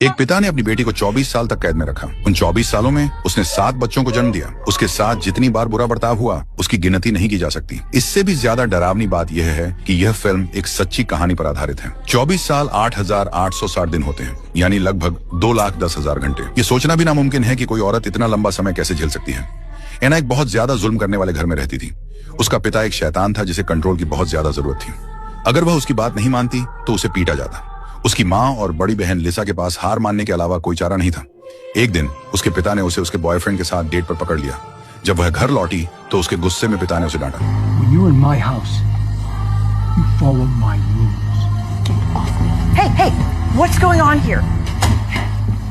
एक पिता ने अपनी बेटी को 24 साल तक कैद में रखा। उन 24 सालों में उसने 7 बच्चों को जन्म दिया। उसके साथ जितनी बार बुरा बर्ताव हुआ उसकी गिनती नहीं की जा सकती। इससे भी ज्यादा डरावनी बात यह है कि यह फिल्म एक सच्ची कहानी पर आधारित है। 24 साल 8,860 दिन होते हैं, यानी लगभग 2,10,000 घंटे। ये सोचना भी नामुमकिन है कि कोई औरत इतना लंबा समय कैसे झेल सकती है। एना एक बहुत ज्यादा जुल्म करने वाले घर में रहती थी। उसका पिता एक शैतान था जिसे कंट्रोल की बहुत ज्यादा जरूरत थी। अगर वह उसकी बात नहीं मानती तो उसे पीटा जाता। उसकी माँ और बड़ी बहन लिसा के पास हार मानने के अलावा कोई चारा नहीं था। एक दिन उसके पिता ने उसे उसके बॉयफ्रेंड के साथ डेट पर पकड़ लिया। जब वह घर लौटी तो उसके गुस्से में पिता ने उसे डांटा। When you're in my house, you follow my rules. Get off me. Hey, what's going on here?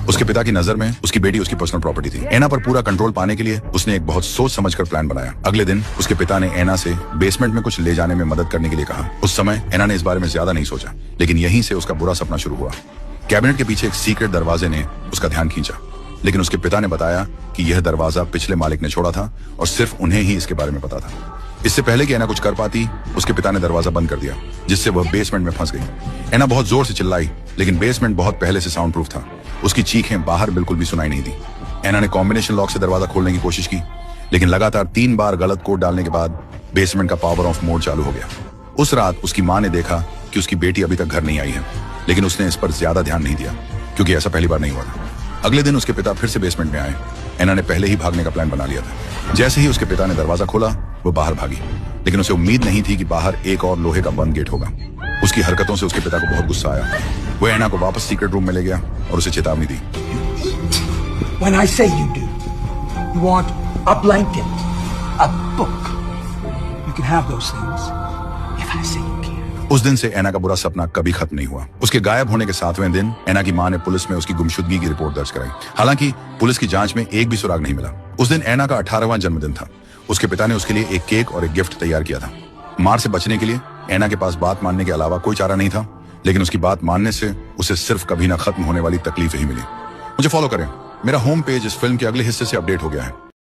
उसके पिता की नजर में उसकी बेटी उसकी पर्सनल प्रॉपर्टी थी। एना पर पूरा कंट्रोल पाने के लिए उसने एक बहुत सोच समझकर प्लान बनाया। अगले दिन उसके पिता ने एना से बेसमेंट में कुछ ले जाने में मदद करने के लिए कहा। उस समय एना ने इस बारे में ज्यादा नहीं सोचा, लेकिन यहीं से उसका बुरा सपना शुरू हुआ। कैबिनेट के पीछे एक सीक्रेट दरवाजे ने उसका ध्यान खींचा, लेकिन उसके पिता ने बताया कि यह दरवाजा पिछले मालिक ने छोड़ा था और सिर्फ उन्हें ही इसके बारे में पता था। इससे पहले कि एना कुछ कर पाती, उसके पिता ने दरवाजा बंद कर दिया, जिससे वह बेसमेंट में फंस गई। एना बहुत जोर से चिल्लाई, लेकिन बेसमेंट बहुत पहले से साउंड प्रूफ था। उसकी चीखें बाहर बिल्कुल भी सुनाई नहीं दी। एना ने कॉम्बिनेशन लॉक से दरवाजा खोलने की कोशिश की, लेकिन लगातार 3 बार गलत कोड डालने के बाद बेसमेंट का पावर ऑफ मोड चालू हो गया। उस रात उसकी माँ ने देखा कि उसकी बेटी अभी तक घर नहीं आई है, लेकिन उसने इस पर ज्यादा ध्यान नहीं दिया क्योंकि ऐसा पहली बार नहीं हुआ था। अगले दिन उसके पिता फिर से बेसमेंट में आए। एना ने पहले ही भागने का प्लान बना लिया था। जैसे ही उसके पिता ने दरवाजा खोला, वो बाहर भागी, लेकिन उसे उम्मीद नहीं थी कि बाहर एक और लोहे का बंद गेट होगा। उसकी हरकतों से उसके पिता को बहुत गुस्सा आया। वो एना को वापस सीक्रेट रूम में ले गया और उसे चेतावनी दी। When I say you do, you want a blanket, a book. You can have those things if I say you can. उस दिन से एना का बुरा सपना कभी खत्म नहीं हुआ। उसके गायब होने के 7वें दिन एना की मां ने पुलिस में उसकी गुमशुदगी की रिपोर्ट दर्ज कराई। हालांकि पुलिस की जांच में एक भी सुराग नहीं मिला। उस दिन एना का 18वां जन्मदिन था। उसके पिता ने उसके लिए एक केक और एक गिफ्ट तैयार किया था। मार से बचने के लिए एना के पास बात मानने के अलावा कोई चारा नहीं था, लेकिन उसकी बात मानने से उसे सिर्फ कभी ना खत्म होने वाली तकलीफें ही मिली। मुझे फॉलो करें। मेरा होम पेज इस फिल्म के अगले हिस्से से अपडेट हो गया है।